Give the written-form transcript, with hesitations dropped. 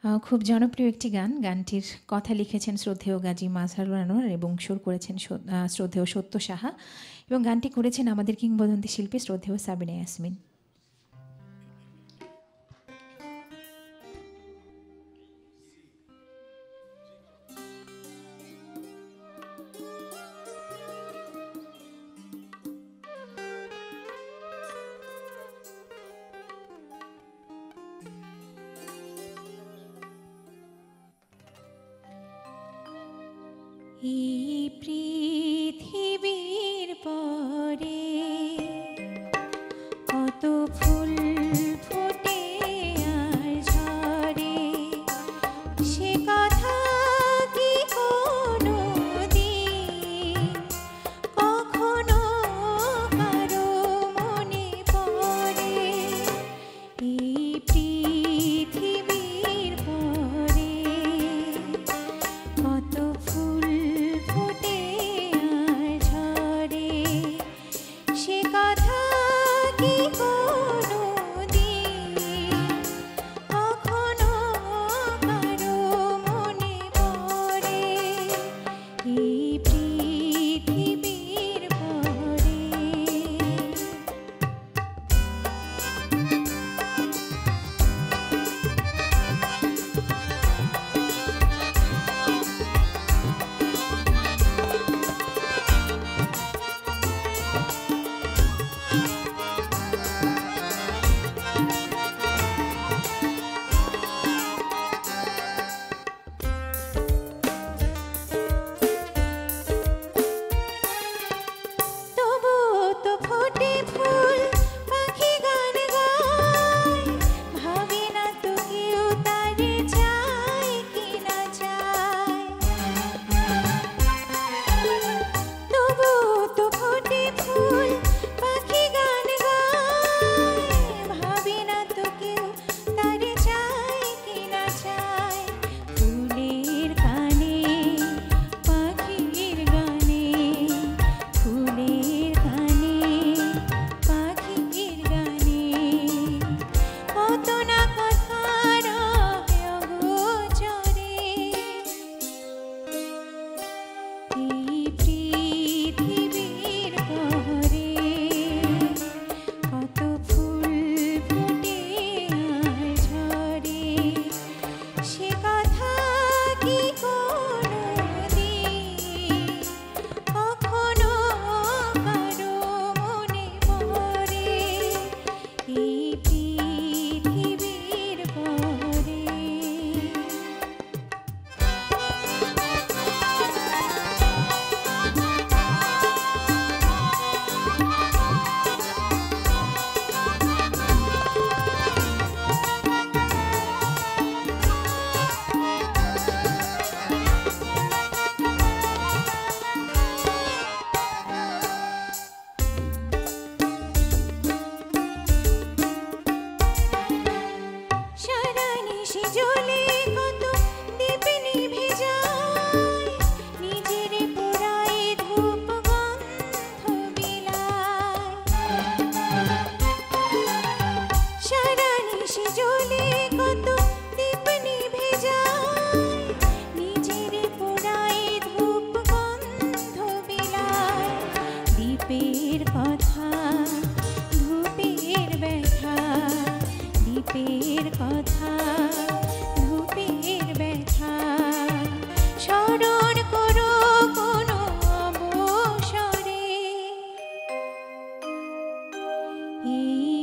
খুব জনপ্রিয় একটি গান। গানটির কথা লিখেছেন শ্রদ্ধেয় গাজী মাজহারুল আনোয়ার এবং সুর করেছেন শ্রদ্ধেয় সত্য সাহা এবং গানটি করেছেন আমাদের কিংবদন্তি শিল্পী শ্রদ্ধেয় সাবিনা ইয়াসমিন। এই পৃথিবীর পরে কত ফুল ফোটে আর ঝরে, সে কথা কি কোনো দিন কখনো কারো মনে পড়ে? এই পৃথিবীর পরে কত ফুল ফোটে আর ঝরে, সে কথা কি কোনো দিন কখনো কারো মনে পড়ে? এই পৃথিবীর পরে দীপের কথা, ধূপের ব্যথা, দীপের কথা, ধূপের ব্যথা, স্মরণ করো কোনো অবসরে। এই